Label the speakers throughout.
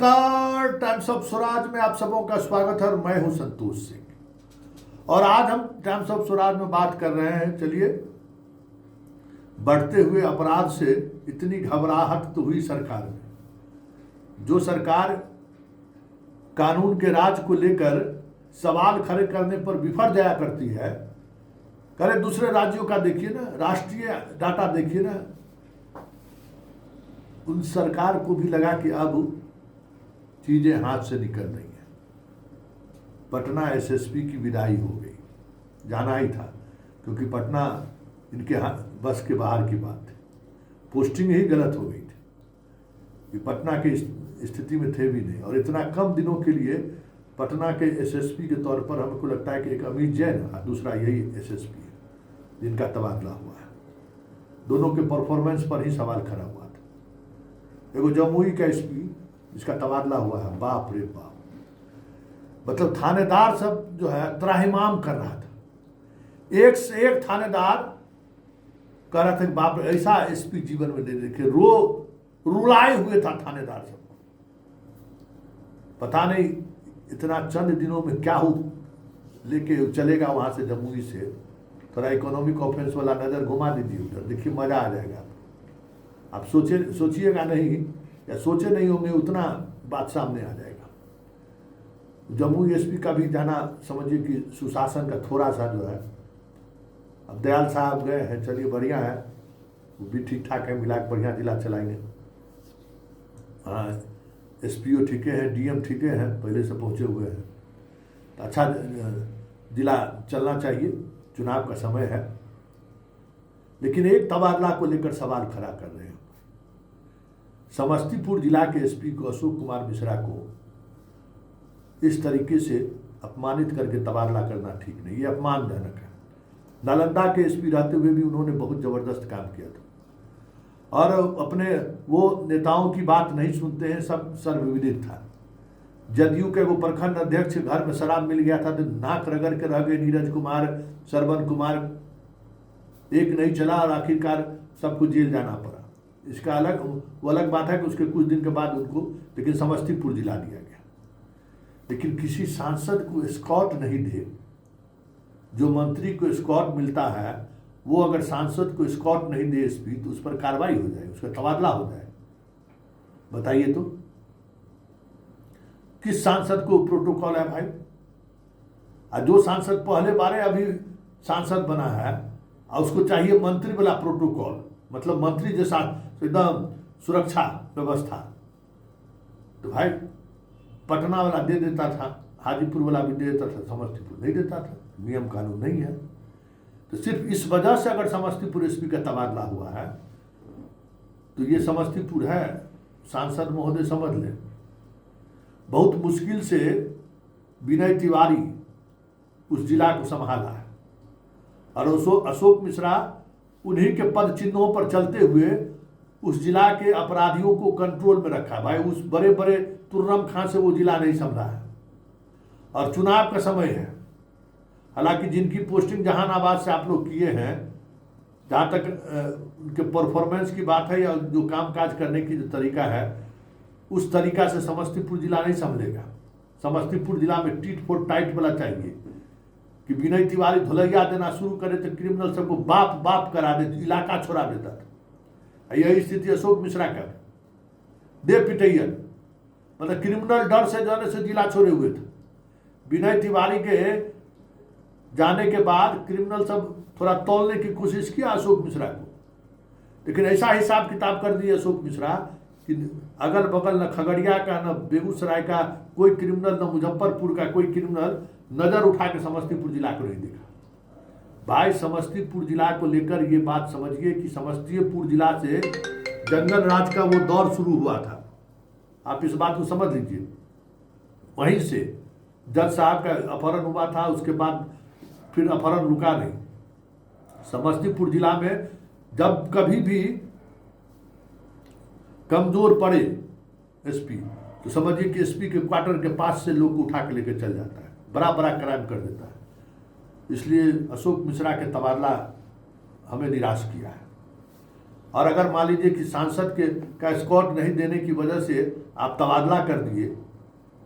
Speaker 1: नमस्कार। Times of Swaraj में आप सबों का स्वागत है और मैं हूं संतोष सिंह। और आज हम टाइम्स ऑफ स्वराज में बात कर रहे हैं, चलिए, बढ़ते हुए अपराध से इतनी घबराहट तो हुई सरकार में। जो सरकार कानून के राज को लेकर सवाल खड़े करने पर विफल जाया करती है, करे दूसरे राज्यों का देखिए ना, राष्ट्रीय डाटा देखिए ना, उन सरकार को भी लगा कि अब चीजें हाथ से निकल रही हैं। पटना एसएसपी की विदाई हो गई, जाना ही था, क्योंकि पटना इनके बस के बाहर की बात थी। पोस्टिंग ही गलत हो गई थी कि पटना की स्थिति में थे भी नहीं, और इतना कम दिनों के लिए पटना के एसएसपी के तौर पर हमको लगता है कि एक अमित जैन और दूसरा यही एसएसपी है जिनका तबादला हुआ है। दोनों के परफॉर्मेंस पर ही सवाल खड़ा हुआ था। एगो जमुई का एसपी जिसका तबादला हुआ है, बाप रे बाप, मतलब थानेदार सब जो है त्राहिमाम कर रहा था। एक से एक थानेदार कह रहा था कि बाप रे, ऐसा एसपी जीवन में नहीं देखे। रुलाए हुए था थानेदार सबको। पता नहीं इतना चंद दिनों में क्या हो लेके चलेगा वहां से, जमुई से। थोड़ा इकोनॉमिक ऑफेंस वाला नजर घुमा दीजिए उधर, देखिए मजा आ जाएगा। आप सोचिएगा नहीं या सोचे नहीं होंगे, उतना बात सामने आ जाएगा। जमुई एसपी का भी जाना समझिए कि सुशासन का थोड़ा सा जो है, अब दयाल साहब गए हैं, चलिए बढ़िया है, वो भी ठीक ठाक है, मिला के बढ़िया जिला चलाएंगे। हाँ, एसपीओ ठीके हैं, डीएम ठीके हैं, पहले से पहुंचे हुए हैं, तो अच्छा जिला चलना चाहिए, चुनाव का समय है। लेकिन एक तबादला को लेकर सवाल खड़ा कर रहे हैं। समस्तीपुर जिला के एसपी को, अशोक कुमार मिश्रा को इस तरीके से अपमानित करके तबादला करना ठीक नहीं, ये अपमानजनक है। नालंदा के एसपी रहते हुए भी उन्होंने बहुत जबरदस्त काम किया था, और अपने वो नेताओं की बात नहीं सुनते हैं, सब सर्वविदित था। जदयू के वो प्रखंड अध्यक्ष घर में शराब मिल गया था तो नाक रगड़ के रह गए नीरज कुमार, श्रवण कुमार, एक नहीं चला और आखिरकार सबको जेल जाना पड़ा। इसका वो अलग बात है कि उसके कुछ दिन के बाद उनको लेकिन समस्तीपुर जिला दिया गया। लेकिन किसी सांसद को एस्कॉर्ट नहीं दे, जो मंत्री को एस्कॉर्ट मिलता है, वो अगर सांसद को एस्कॉर्ट नहीं दे एसपी, तो उस पर कार्रवाई हो जाए, उसका तबादला हो जाए। बताइए तो किस सांसद को प्रोटोकॉल है भाई? और जो सांसद पहले बारे अभी सांसद बना है और उसको चाहिए मंत्री वाला प्रोटोकॉल, मतलब मंत्री जैसा एकदम सुरक्षा व्यवस्था, तो भाई पटना वाला दे देता था, हाजीपुर वाला भी दे देता था, समस्तीपुर नहीं देता था। नियम कानून नहीं है। तो सिर्फ इस वजह से अगर समस्तीपुर एसपी का तबादला हुआ है, तो ये समस्तीपुर है, सांसद महोदय समझ लें। बहुत मुश्किल से विनय तिवारी उस जिला को संभाला है, और अशोक मिश्रा उन्हीं के पद चिन्हों पर चलते हुए उस जिला के अपराधियों को कंट्रोल में रखा। भाई उस बड़े बड़े तुर्रम खां से वो जिला नहीं संभला है, और चुनाव का समय है। हालांकि जिनकी पोस्टिंग जहानाबाद से आप लोग किए हैं, जहाँ तक उनके परफॉर्मेंस की बात है या जो कामकाज करने की जो तरीका है, उस तरीका से समस्तीपुर जिला नहीं संभलेगा। समस्तीपुर जिला में टीट फॉर टाइट वाला चाहिए कि विनय तिवारी धुलैया देना शुरू करे तो क्रिमिनल सबको बाप बाप करा दे, इलाका छोड़ा देता था। यही स्थिति अशोक मिश्रा का, दे पिटैया, मतलब क्रिमिनल डर से जाने से जिला छोड़े हुए थे। विनय तिवारी के जाने के बाद क्रिमिनल सब थोड़ा तोलने की कोशिश किया अशोक मिश्रा को, लेकिन ऐसा हिसाब किताब कर दिया अशोक मिश्रा कि अगल बगल न खगड़िया का, न बेगूसराय का कोई क्रिमिनल, न मुजफ्फरपुर का कोई क्रिमिनल नजर उठा के समस्तीपुर जिला को नहीं देखा। भाई समस्तीपुर जिला को लेकर ये बात समझिए कि समस्तीपुर जिला से जंगल राज का वो दौर शुरू हुआ था। आप इस बात को समझ लीजिए। वहीं से जज साहब का अपहरण हुआ था, उसके बाद फिर अपहरण रुका नहीं। समस्तीपुर जिला में जब कभी भी कमजोर पड़े एसपी, तो समझिए कि एसपी के क्वार्टर के पास से लोग उठा के लेकर चल जाता है, बड़ा बड़ा क्राइम कर देता है। इसलिए अशोक मिश्रा के तबादला हमें निराश किया है। और अगर मान लीजिए कि सांसद के का स्कॉट नहीं देने की वजह से आप तबादला कर दिए,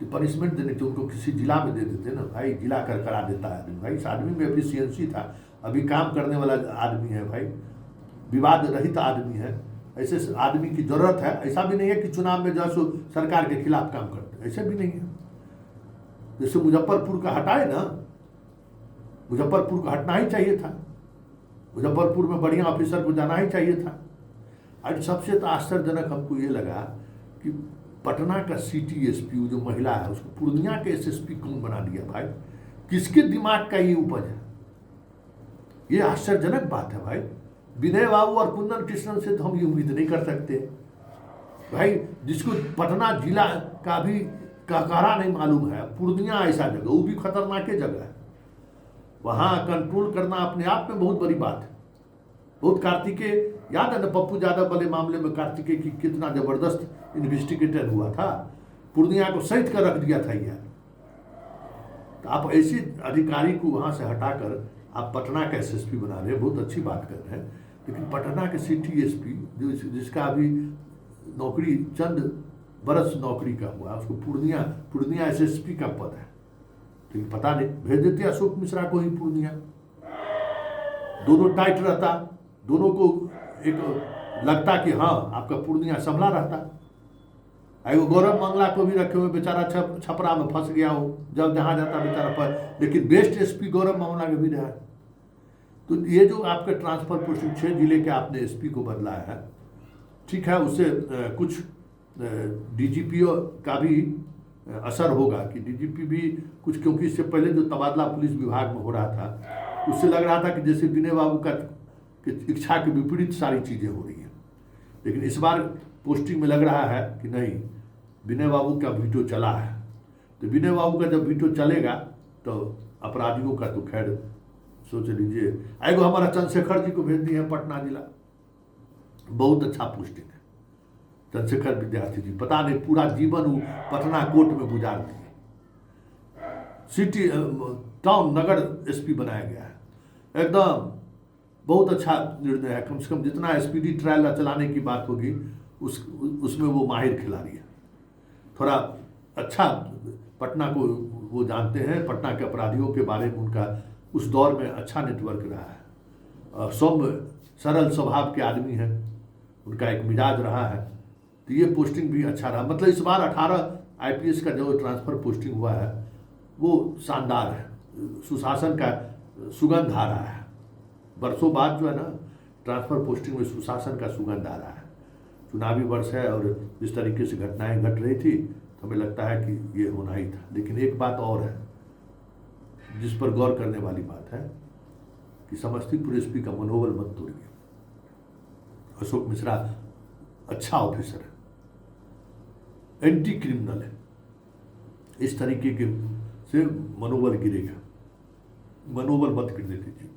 Speaker 1: तो पनिशमेंट देने तो उनको किसी जिला में दे देते ना भाई, जिला कर करा देता है आदमी। भाई इस आदमी में एफिशिएंसी था, अभी काम करने वाला आदमी है भाई, विवाद रहित आदमी है, ऐसे आदमी की जरूरत है। ऐसा भी नहीं है कि चुनाव में जो है सो सरकार के खिलाफ काम करते, ऐसे भी नहीं है। जैसे मुजफ्फरपुर का हटाए ना, मुजफ्फरपुर को हटना ही चाहिए था, मुजफ्फरपुर में बढ़िया ऑफिसर को जाना ही चाहिए था। और सबसे तो आश्चर्यजनक हमको ये लगा कि पटना का सिटी एसपी जो महिला है उसको पूर्णिया के एसएसपी कौन बना दिया भाई, किसके दिमाग का ये उपज है? ये आश्चर्यजनक बात है भाई। विनय बाबू और कुंदन कृष्णन से तो हम ये उम्मीद नहीं कर सकते भाई, जिसको पटना जिला का भी कहकारा नहीं मालूम है, पूर्णिया ऐसा जगह, वो भी खतरनाक जगह है, वहाँ कंट्रोल करना अपने आप में बहुत बड़ी बात है। बहुत कार्तिकेय याद है ना, पप्पू यादव वाले मामले में कार्तिकेय की कितना जबरदस्त इन्वेस्टिगेटर हुआ था, पूर्णिया को सहित कर रख दिया था यार। तो आप ऐसे अधिकारी को वहाँ से हटाकर आप पटना का एसएसपी बना रहे हैं, बहुत अच्छी बात कर रहे हैं। लेकिन पटना के सिटी एसपी जिसका अभी नौकरी चंद बरस नौकरी का हुआ, उसको पूर्णिया एसएसपी का पद है। लेकिन पता नहीं, भेज देते अशोक मिश्रा को ही पूर्णिया, दोनों टाइट रहता, दोनों को एक लगता कि हाँ आपका पूर्णिया संभला रहता। एगो गौरव मंगला को भी रखे हुए, बेचारा छपरा में फंस गया हो, जब जहाँ जाता बेचारा पर, लेकिन बेस्ट एसपी गौरव मंगला के भी रहा है। तो ये जो आपके ट्रांसफर पोस्टिंग 6 जिले के आपने एसपी को बदलाया है, ठीक है, उससे कुछ डीजीपीओ का भी असर होगा कि डीजीपी भी कुछ, क्योंकि इससे पहले जो तबादला पुलिस विभाग में हो रहा था उससे लग रहा था कि जैसे विनय बाबू का इच्छा के विपरीत सारी चीज़ें हो रही हैं। लेकिन इस बार पोस्टिंग में लग रहा है कि नहीं, विनय बाबू का वीटो चला है, तो विनय बाबू का जब वीटो चलेगा तो अपराधियों का तो खैर सोच लीजिए। एगो हमारा चंद्रशेखर जी को भेज दिए हैं पटना जिला, बहुत अच्छा पोस्टिंग है चंद्रशेखर विद्यार्थी जी, पता नहीं पूरा जीवन वो पटना कोर्ट में गुजार दिए। सिटी टाउन नगर एसपी बनाया गया है, एकदम बहुत अच्छा निर्णय है। कम से कम जितना एसपीडी ट्रायल चलाने की बात होगी उसमें वो माहिर खिलाड़ी है। थोड़ा अच्छा पटना को वो जानते हैं, पटना के अपराधियों के बारे में उनका उस दौर में अच्छा नेटवर्क रहा है, सौम्य सरल स्वभाव के आदमी हैं, उनका एक मिजाज रहा है। तो ये पोस्टिंग भी अच्छा रहा। मतलब इस बार 18 आईपीएस का जो ट्रांसफ़र पोस्टिंग हुआ है वो शानदार है, सुशासन का सुगंध आ रहा है। वर्षों बाद जो है ना ट्रांसफ़र पोस्टिंग में सुशासन का सुगंध आ रहा है। चुनावी वर्ष है और जिस तरीके से घटनाएं घट रही थी तो हमें लगता है कि ये होना ही था। लेकिन एक बात और है जिस पर गौर करने वाली बात है कि समस्तीपुर एसपी का मनोबल मत तोड़िए। अशोक मिश्रा अच्छा ऑफिसर है, एंटी क्रिमिनल है, इस तरीके के से मनोबल गिरेगा, मनोबल मत गिरने दीजिए।